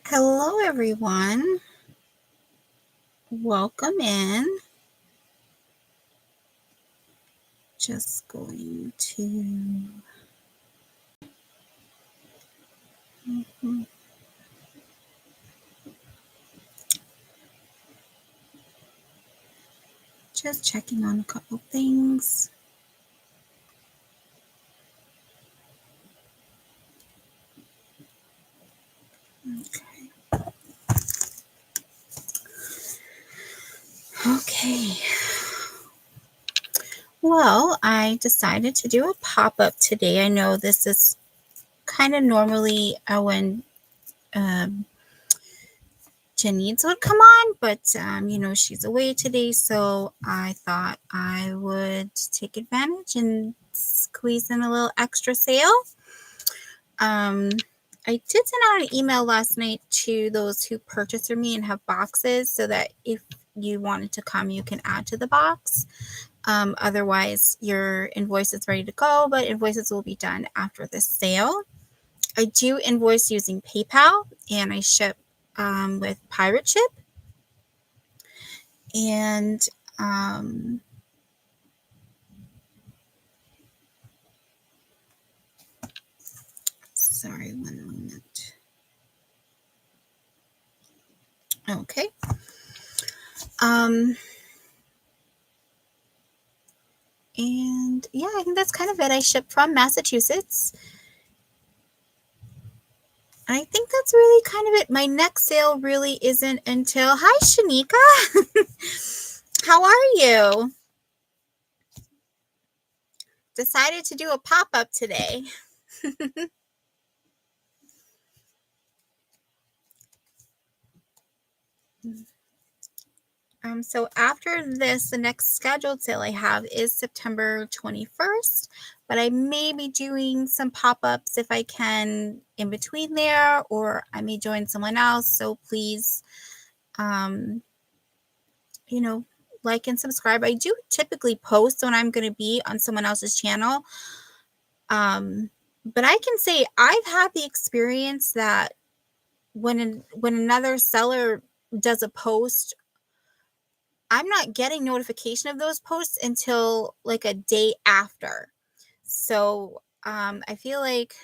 Hello, everyone. Welcome in. Just going to. Just checking on a couple things. Okay. Well, I decided to do a pop-up today. I know this is kind of normally when Janice would come on, but she's away today, so I thought I would take advantage and squeeze in a little extra sale. I did send out an email last night to those who purchase from me and have boxes so that if you wanted to come, you can add to the box. Otherwise, your invoice is ready to go, but invoices will be done after the sale. I do invoice using PayPal, and I ship with Pirate Ship. And sorry, 1 moment. Okay. And yeah, I think that's kind of it. I ship from Massachusetts. I think that's really kind of it. My next sale really isn't until. Hi, Shanika. How are you? Decided to do a pop-up today. So after this, the next scheduled sale I have is September 21st, but I may be doing some pop-ups if I can in between there, or I may join someone else. So please, like and subscribe. I do typically post when I'm going to be on someone else's channel. But I can say I've had the experience that when another seller does a post, I'm not getting notification of those posts until like a day after. So I feel like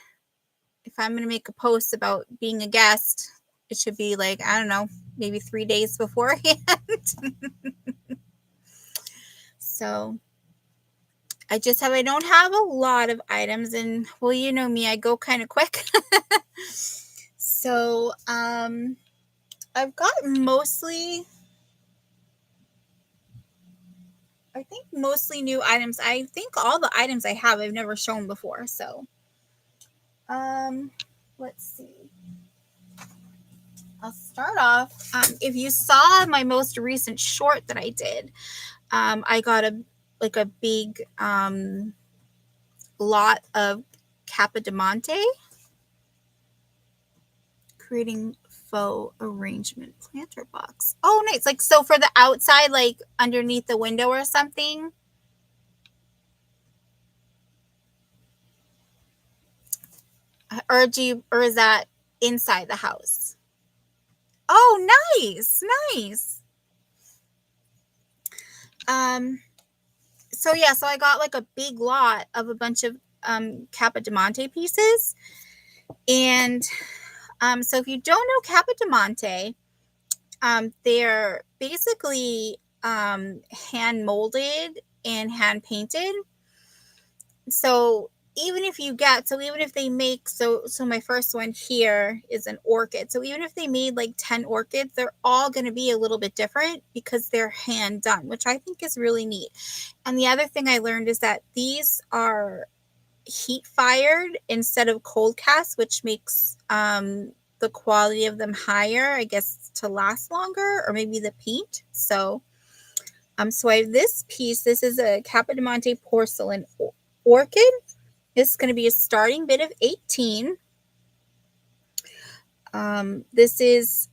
if I'm going to make a post about being a guest, it should be like, I don't know, maybe 3 days beforehand. So I don't have a lot of items, and well, you know me, I go kind of quick. So I've got mostly new items. I think all the items I have I've never shown before. So let's see. I'll start off. If you saw my most recent short that I did, I got a big lot of Capodimonte, creating faux arrangement planter box. Oh, nice. Like, so for the outside, like underneath the window or something. Or is that inside the house? Oh, nice. Nice. So yeah, so I got like a big lot of a bunch of Capodimonte pieces. And so if you don't know Capodimonte, they're basically hand molded and hand painted. So even if they make, so my first one here is an orchid. So even if they made like 10 orchids, they're all going to be a little bit different because they're hand done, which I think is really neat. And the other thing I learned is that these are heat fired instead of cold cast, which makes the quality of them higher, I guess, to last longer, or maybe the paint. So so I have this piece. This is a Capodimonte porcelain orchid. This is going to be a starting bid of 18. This is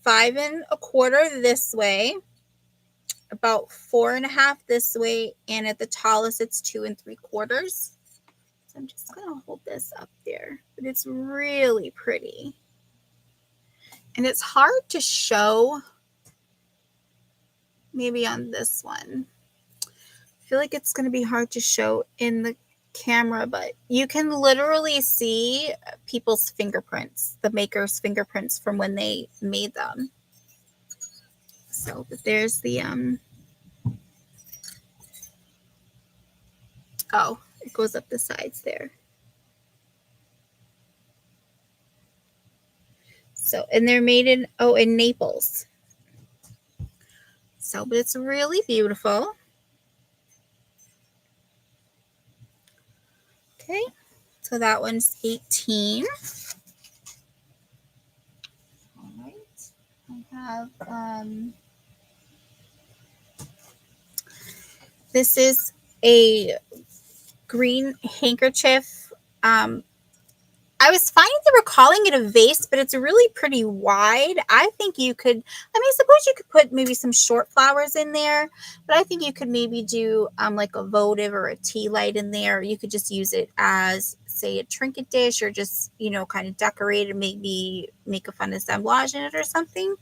5 1/4 this way, about 4 1/2 this way, and at the tallest it's 2 3/4. So I'm just going to hold this up there, but it's really pretty. And it's hard to show maybe on this one. I feel like it's going to be hard to show in the camera, but you can literally see people's fingerprints, the maker's fingerprints from when they made them. So, but there's the, oh, it goes up the sides there. So, and they're made in, in Naples. So, but it's really beautiful. Okay, so that one's 18. All right, I have, this is a green handkerchief. I was finding they were calling it a vase, but it's really pretty wide. I think you could, suppose you could put maybe some short flowers in there, but I think you could maybe do like a votive or a tea light in there. You could just use it as, say, a trinket dish, or just, kind of decorate and maybe make a fun assemblage in it or something.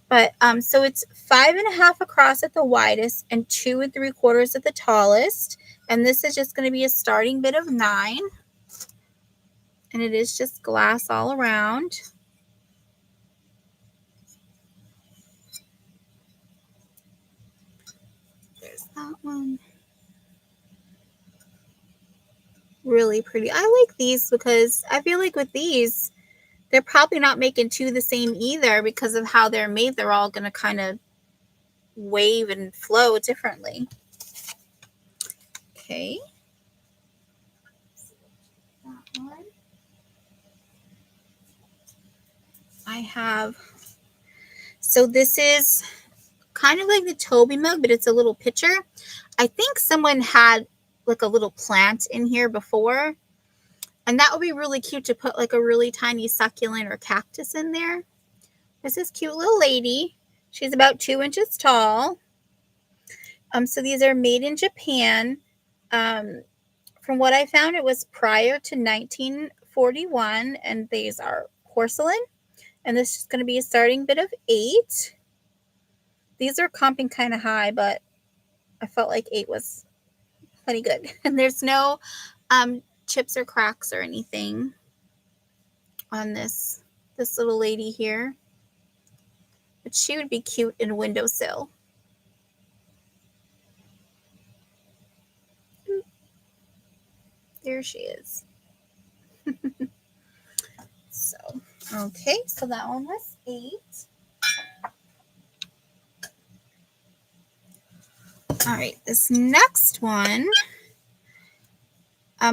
But so it's 5.5 across at the widest and 2 3/4 at the tallest. And this is just going to be a starting bid of 9. And it is just glass all around. There's that one. Really pretty. I like these because I feel like with these, they're probably not making 2 the same either because of how they're made. They're all going to kind of wave and flow differently. Okay. That one. I have, so this is kind of like the Toby mug, but it's a little pitcher. I think someone had like a little plant in here before, and that would be really cute to put like a really tiny succulent or cactus in there. This is cute little lady. She's about 2 inches tall. So these are made in Japan. From what I found, it was prior to 1941, and these are porcelain. And this is going to be a starting bid of 8. These are comping kind of high, but I felt like 8 was plenty good. And there's no chips or cracks or anything on this little lady here. But she would be cute in a windowsill. There she is. So, okay, so that one was 8. All right, this next one,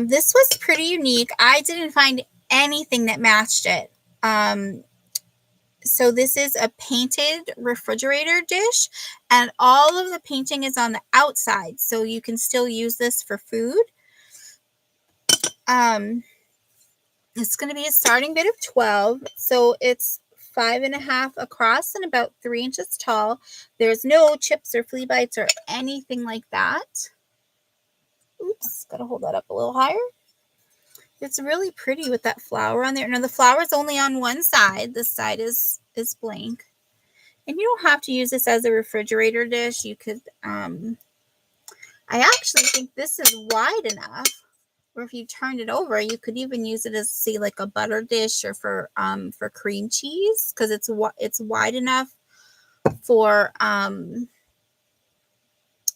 this was pretty unique. I didn't find anything that matched it. So this is a painted refrigerator dish, and all of the painting is on the outside, so you can still use this for food. It's going to be a starting bid of 12, so it's 5.5 across and about 3 inches tall. There's no chips or flea bites or anything like that. Oops, gotta hold that up a little higher. It's really pretty with that flower on there. Now the flower is only on one side. This side is blank. And you don't have to use this as a refrigerator dish. You could, I actually think this is wide enough, or if you turned it over, you could even use it as, say, like a butter dish, or for cream cheese, because it's wide enough for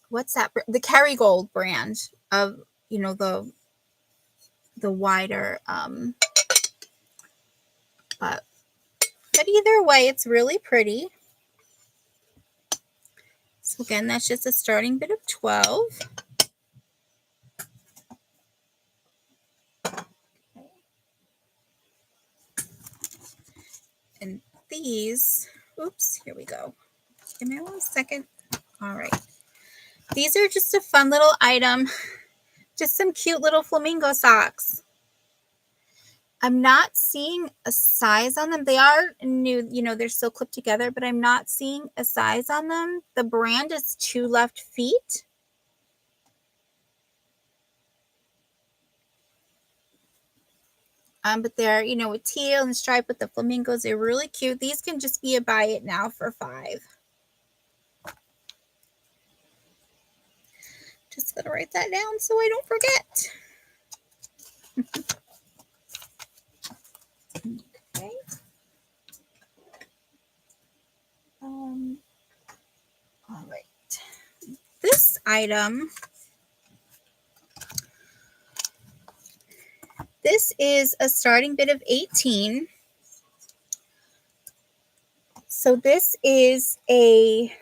what's that? The Kerrygold brand of, the wider but either way, it's really pretty. So again, that's just a starting bid of 12. And these, oops, here we go. Give me 1 second. All right. These are just a fun little item. Just some cute little flamingo socks. I'm not seeing a size on them. They are new, they're still clipped together, but I'm not seeing a size on them. The brand is Two Left Feet. But they're, you know, with teal and stripe with the flamingos. They're really cute. These can just be a buy it now for $5. Just gonna write that down so I don't forget. Okay. All right. This item, this is a starting bid of 18. So this is a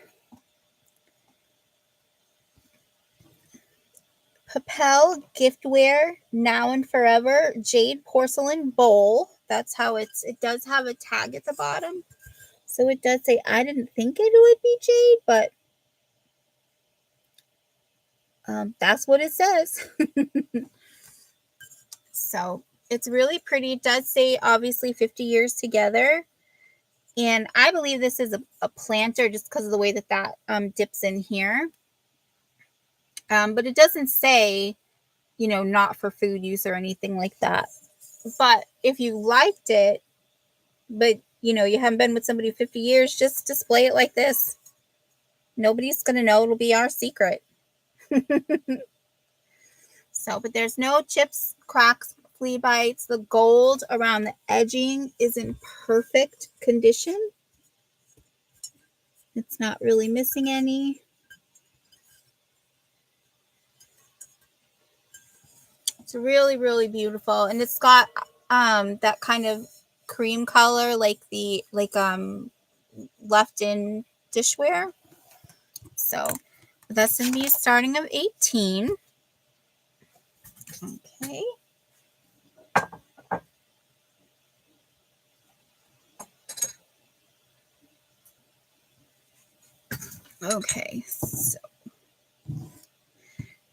Papel Giftware Now and Forever Jade Porcelain Bowl. That's how it does have a tag at the bottom. So it does say, I didn't think it would be jade, but that's what it says. So it's really pretty. It does say, obviously, 50 years together. And I believe this is a planter just because of the way that dips in here. But it doesn't say, you know, not for food use or anything like that. But if you liked it, but, you know, you haven't been with somebody 50 years, just display it like this. Nobody's going to know. It'll be our secret. So, but there's no chips, cracks, flea bites. The gold around the edging is in perfect condition. It's not really missing any. It's really, really beautiful. And it's got that kind of cream color like the left in dishware. So that's going to be starting of 18. Okay. Okay, so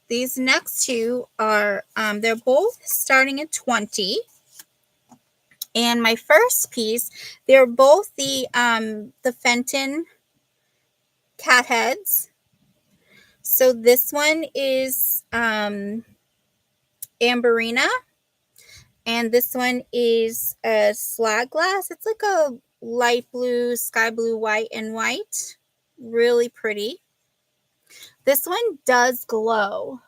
these next two are, they're both starting at 20. And my first piece, they're both the Fenton cat heads. So this one is Amberina. And this one is a slag glass. It's like a light blue, sky blue, white, and white. Really pretty. This one does glow.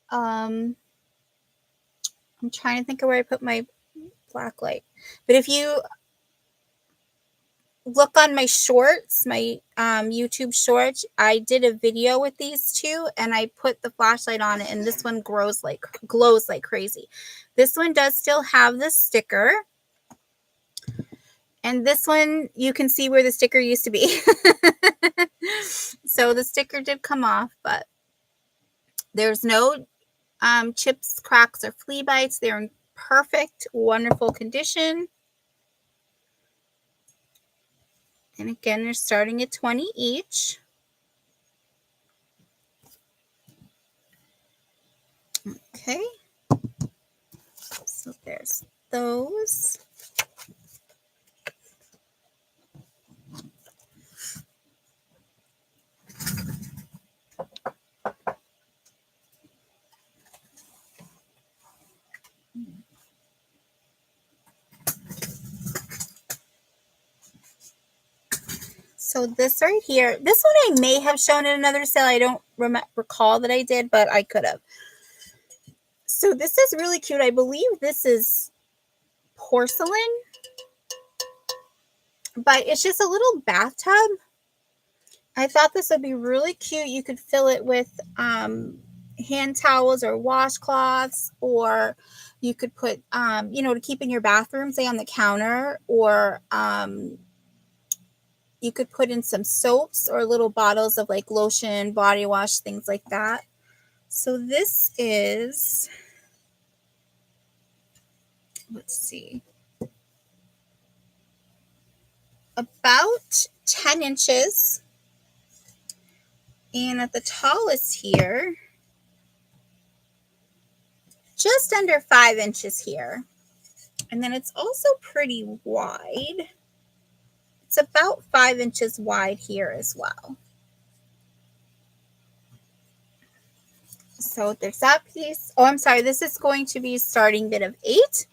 I'm trying to think of where I put my black light. But if you look on my shorts, my YouTube shorts, I did a video with these two and I put the flashlight on it and this one glows like crazy. This one does still have the sticker. And this one, you can see where the sticker used to be. So the sticker did come off, but there's no chips, cracks, or flea bites. They're in perfect, wonderful condition. And again, they're starting at 20 each. Okay. So there's those. So this right here, this one I may have shown in another sale. I don't recall that I did, but I could have. So this is really cute. I believe this is porcelain, but it's just a little bathtub. I thought this would be really cute. You could fill it with hand towels or washcloths, or you could put, you know, to keep in your bathroom, say on the counter, or you could put in some soaps or little bottles of like lotion, body wash, things like that. So this is, let's see, about 10 inches. And at the tallest here, just under 5 inches here. And then it's also pretty wide. It's about 5 inches wide here as well. So there's that piece. Oh, I'm sorry. This is going to be starting bid of 8.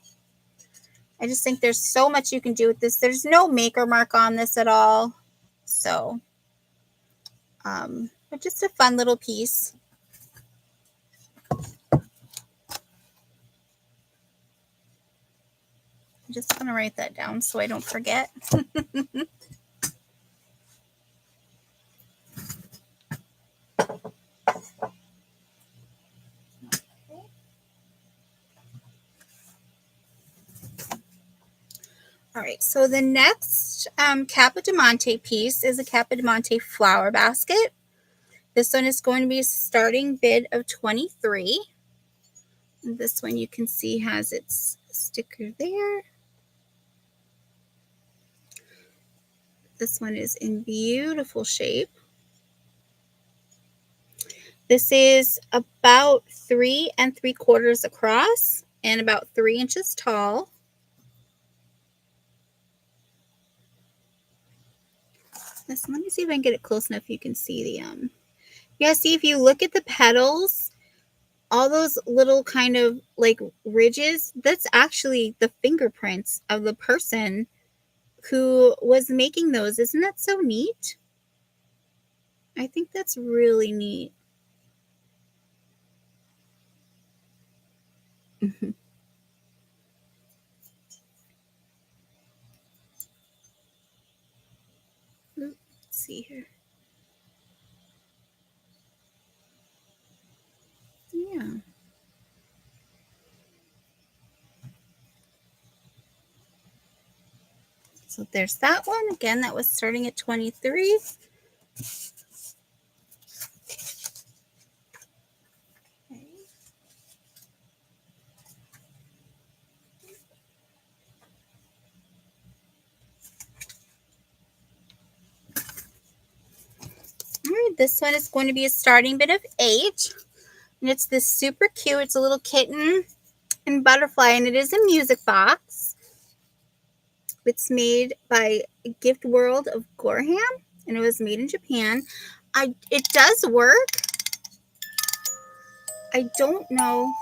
I just think there's so much you can do with this. There's no maker mark on this at all. So, but just a fun little piece. I'm just going to write that down so I don't forget. All right, so the next Capodimonte piece is a Capodimonte flower basket. This one is going to be a starting bid of 23. And this one you can see has its sticker there. This one is in beautiful shape. This is about 3 3/4 across and about 3 inches tall. Let me see if I can get it close enough you can see the yeah, see, if you look at the petals, all those little kind of like ridges, that's actually the fingerprints of the person who was making those. Isn't that so neat? I think that's really neat. Let's see here. Yeah. So there's that one. Again, that was starting at 23. Okay. All right, this one is going to be a starting bid of 8. And it's this super cute, it's a little kitten and butterfly, and it is a music box. It's made by Gift World of Gorham, and it was made in Japan. It does work. I don't know.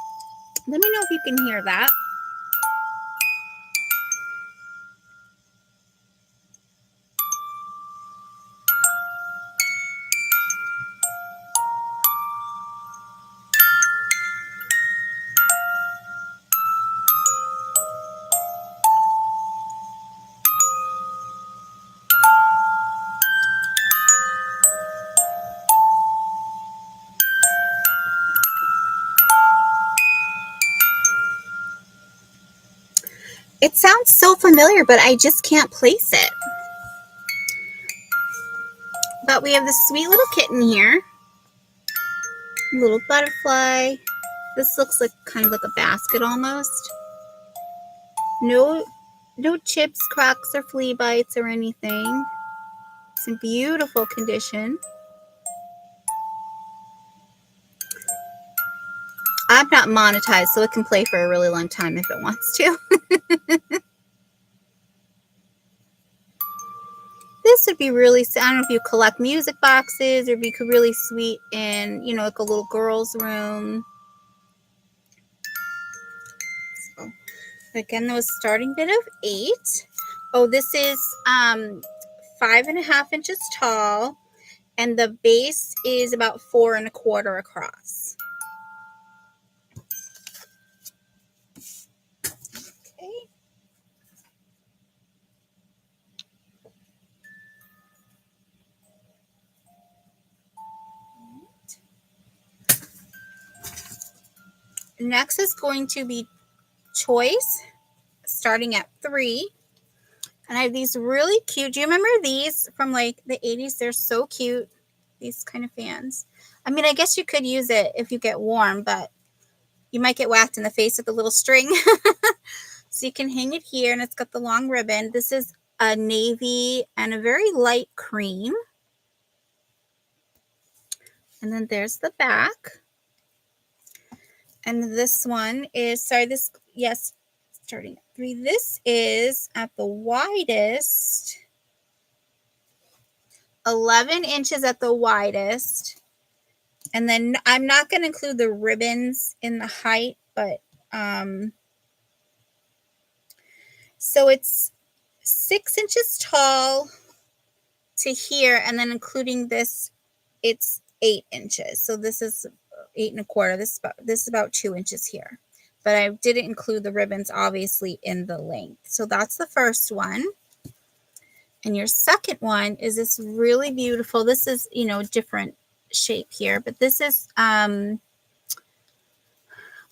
Let me know if you can hear that. It sounds so familiar, but I just can't place it. But we have this sweet little kitten here. Little butterfly. This looks like kind of like a basket almost. No chips, cracks, or flea bites or anything. It's in beautiful condition. I'm not monetized, so it can play for a really long time if it wants to. This would be really, I don't know if you collect music boxes or if you could really sweet in, like a little girl's room. So, again, that was starting bid of 8. Oh, this is 5.5 inches tall, and the base is about 4 1/4 across. Okay. Next is going to be Choice, starting at 3. And I have these really cute. Do you remember these from like the 80s? They're so cute. These kind of fans. I mean, I guess you could use it if you get warm, but you might get whacked in the face with the little string. So you can hang it here, and it's got the long ribbon. This is a navy and a very light cream. And then there's the back. And this one is, starting at 3. This is at the widest, 11 inches at the widest. And then I'm not going to include the ribbons in the height, but So it's 6 inches tall to here, and then including this, it's 8 inches. So this is 8 1/4. This is about 2 inches here. But I didn't include the ribbons, obviously, in the length. So that's the first one. And your second one is this really beautiful. This is, different shape here, but this is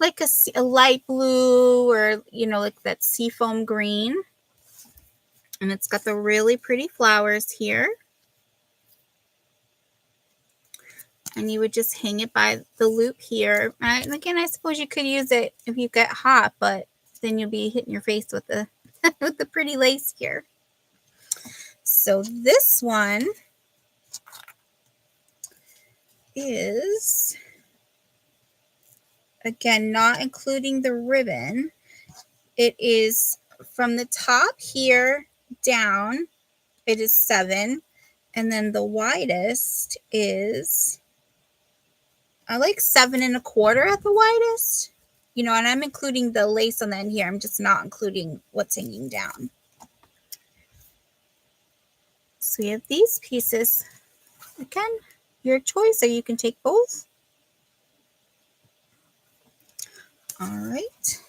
like a light blue, or, like that seafoam green. And it's got the really pretty flowers here. And you would just hang it by the loop here. And again, I suppose you could use it if you get hot, but then you'll be hitting your face with the with the pretty lace here. So this one is, again, not including the ribbon. It is from the top here down, it is 7. And then the widest is, I like 7 1/4 at the widest. And I'm including the lace on the end here. I'm just not including what's hanging down. So we have these pieces. Again, your choice, or you can take both. All right.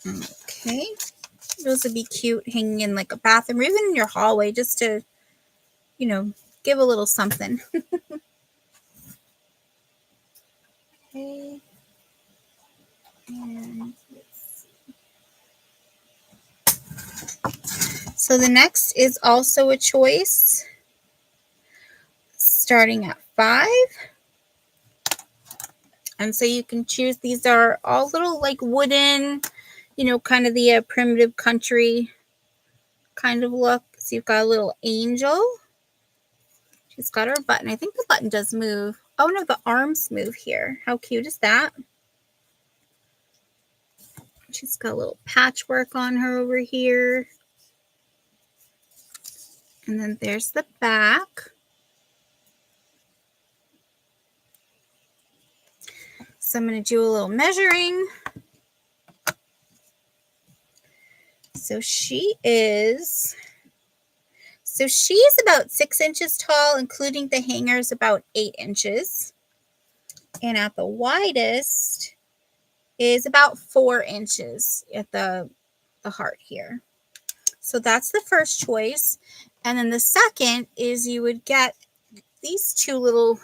Okay. Those would be cute hanging in like a bathroom or even in your hallway, just to, give a little something. Okay. And let's see. So the next is also a choice, starting at 5. And so you can choose, these are all little like wooden, kind of the primitive country kind of look. So you've got a little angel. She's got her button. I think the button does move. Oh no, the arms move here. How cute is that? She's got a little patchwork on her over here. And then there's the back. So I'm going to do a little measuring. So she's about 6 inches tall, including the hangers, about 8 inches. And at the widest is about 4 inches at the heart here. So that's the first choice. And then the second is you would get these two little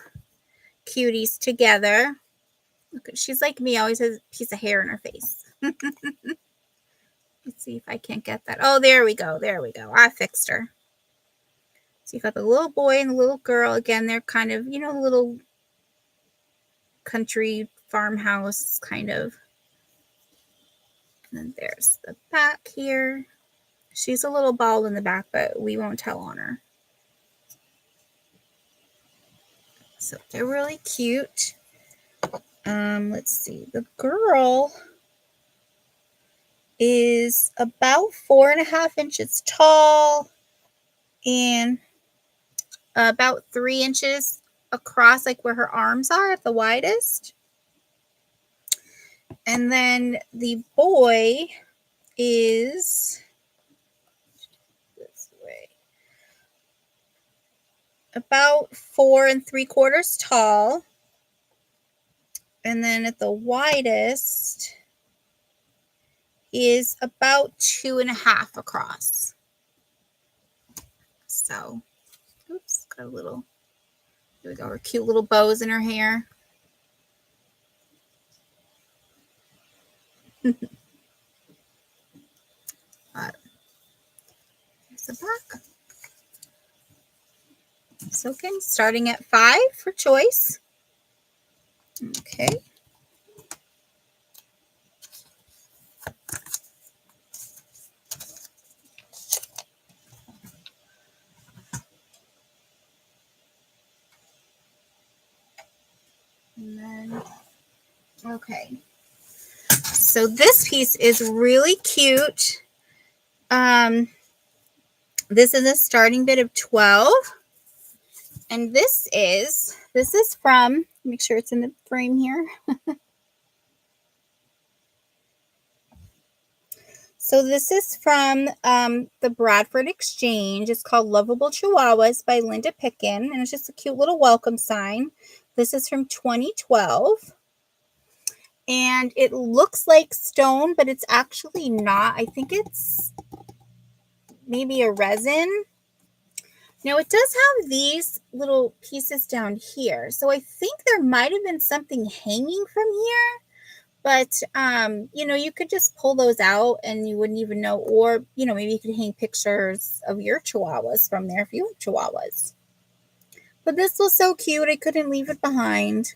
cuties together. Look, she's like me, always has a piece of hair in her face. Let's see if I can't get that. Oh, there we go. There we go. I fixed her. So you've got the little boy and the little girl. Again, they're kind of, little country farmhouse kind of. And then there's the back here. She's a little bald in the back, but we won't tell on her. So they're really cute. Let's see. The girl is about 4.5 inches tall and about 3 inches across, like where her arms are at the widest. And then the boy is this way, about 4 3/4 tall. And then at the widest is about 2.5 across. So, oops, got a little, here we go, her cute little bows in her hair. Here's the back. So again, starting at 5 for choice. Okay. And then, okay. So this piece is really cute. This is a starting bid of 12. And this is from, make sure it's in the frame here. So this is from the Bradford Exchange. It's called Lovable Chihuahuas by Linda Pickin, and it's just a cute little welcome sign. This is from 2012. And it looks like stone, but it's actually not. I think it's maybe a resin. Now it does have these little pieces down here. So I think there might have been something hanging from here. But, you could just pull those out and you wouldn't even know. Or, maybe you could hang pictures of your chihuahuas from there if you have chihuahuas. But this was so cute. I couldn't leave it behind.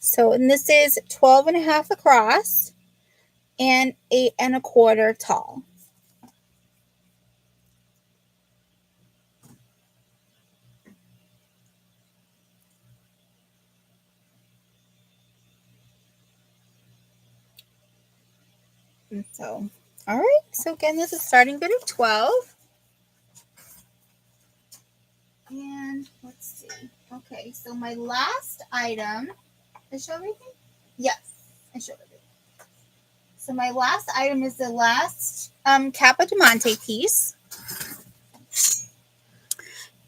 So, and this is 12.5 across and 8.25 tall. And so, all right. So again, this is starting bid of 12. And let's see. Okay, so my last item, I show everything? Yes, I show everything. So my last item is the last Kappa Diamante piece.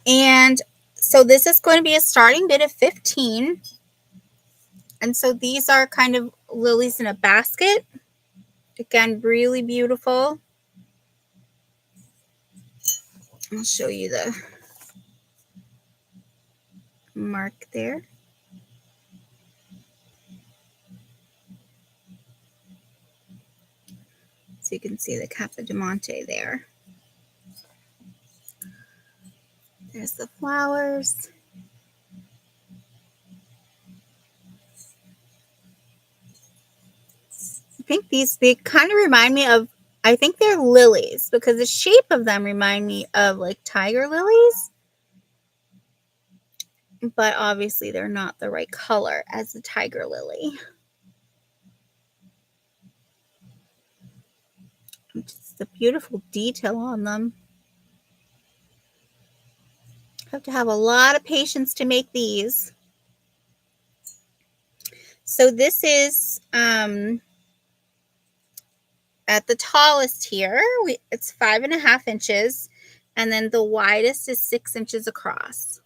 And so this is going to be a starting bid of 15. And so these are kind of lilies in a basket. Again, really beautiful. I'll show you the mark there. So you can see the Kappa Diamante there. There's the flowers. I think they kind of remind me of, I think they're lilies because the shape of them remind me of like tiger lilies. But obviously they're not the right color as the tiger lily. Just the beautiful detail on them. Have to have a lot of patience to make these. So this is at the tallest here, it's 5.5 inches, and then the widest is 6 inches across.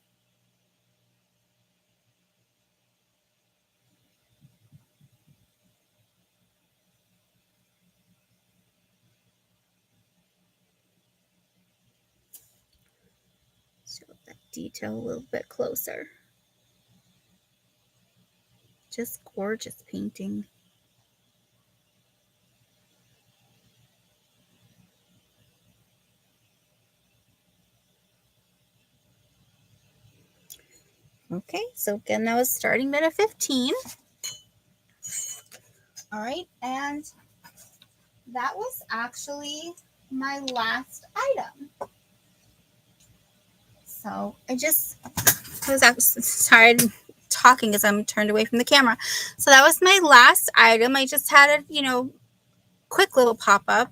Show that detail a little bit closer. Just gorgeous painting. Okay, so again, that was starting bid of 15. All right, and that was actually my last item. So I was actually sorry talking as I'm turned away from the camera. So that was my last item. I just had a quick little pop-up.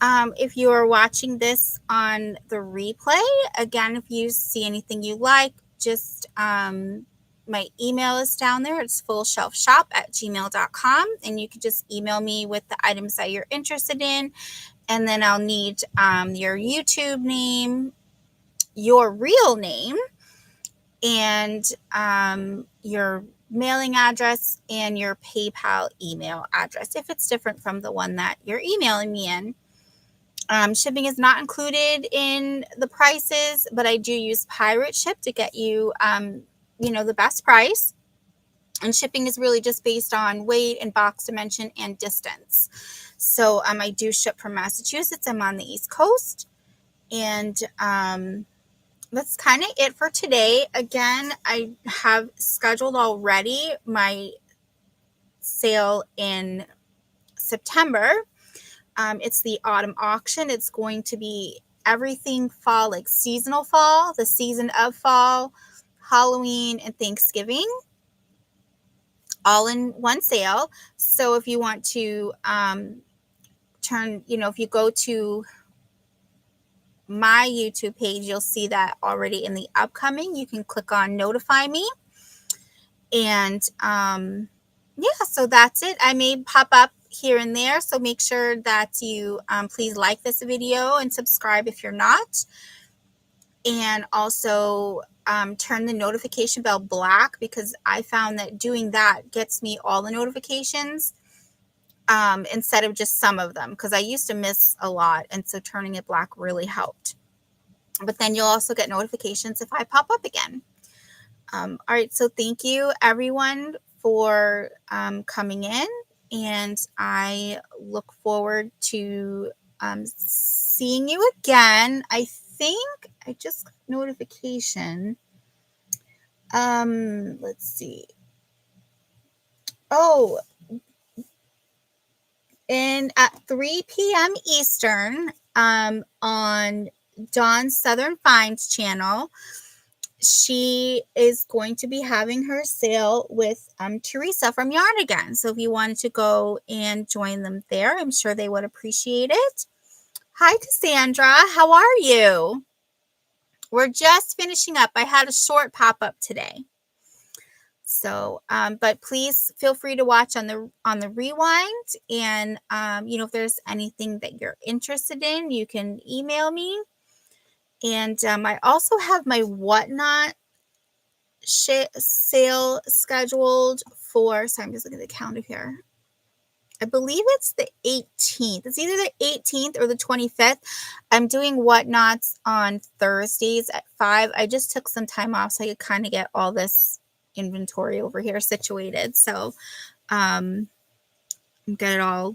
If you are watching this on the replay, again, if you see anything you like, just my email is down there. It's fullshelfshop@gmail.com, and you can just email me with the items that you're interested in, and then I'll need your YouTube name, your real name, and your mailing address and your PayPal email address if it's different from the one that you're emailing me in. Shipping is not included in the prices, but I do use Pirate Ship to get you, the best price. And shipping is really just based on weight and box dimension and distance. So I do ship from Massachusetts. I'm on the East Coast. And that's kind of it for today. Again, I have scheduled already my sale in September. It's the autumn auction. It's going to be everything fall, like seasonal fall, the season of fall, Halloween, and Thanksgiving, all in one sale. So if you want to if you go to my YouTube page, you'll see that already in the upcoming. You can click on notify me. And yeah, so that's it. I may pop up here and there. So make sure that you please like this video and subscribe if you're not. And also turn the notification bell black, because I found that doing that gets me all the notifications instead of just some of them, because I used to miss a lot. And so turning it black really helped. But then you'll also get notifications if I pop up again. All right, so thank you everyone for coming in, and I look forward to seeing you again. I think I just got notification. Let's see. Oh, and at 3 p.m. Eastern on Dawn's Southern Finds channel, she is going to be having her sale with Teresa from Yarn Again. So if you wanted to go and join them there, I'm sure they would appreciate it. Hi, Cassandra. How are you? We're just finishing up. I had a short pop-up today. So, but please feel free to watch on the rewind. And, if there's anything that you're interested in, you can email me. And I also have my Whatnot sale scheduled for, sorry, I'm just looking at the calendar here. I believe it's the 18th. It's either the 18th or the 25th. I'm doing Whatnots on Thursdays at 5. I just took some time off so I could kind of get all this inventory over here situated. So get it all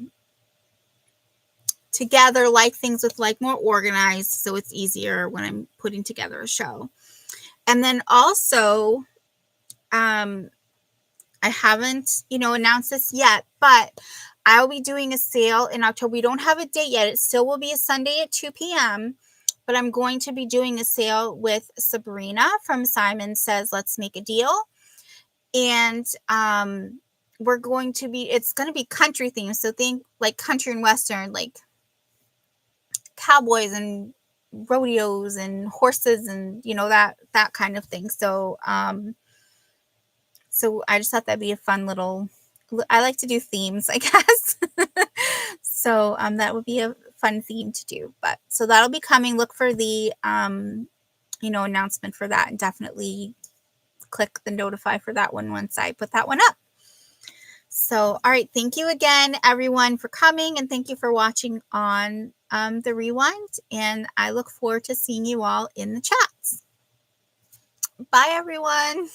together, like things with like more organized, so it's easier when I'm putting together a show. And then also I haven't, announced this yet, but I'll be doing a sale in October. We don't have a date yet. It still will be a Sunday at 2 p.m., but I'm going to be doing a sale with Sabrina from Simon Says Let's Make a Deal. And it's going to be country themed. So think like country and Western, like cowboys and rodeos and horses and, that kind of thing. So, so I just thought that'd be a fun little, I like to do themes, I guess. So that would be a fun theme to do. But so that'll be coming. Look for the, announcement for that, and definitely click the notify for that one once I put that one up. So, all right. Thank you again, everyone, for coming, and thank you for watching on the rewind. And I look forward to seeing you all in the chats. Bye, everyone.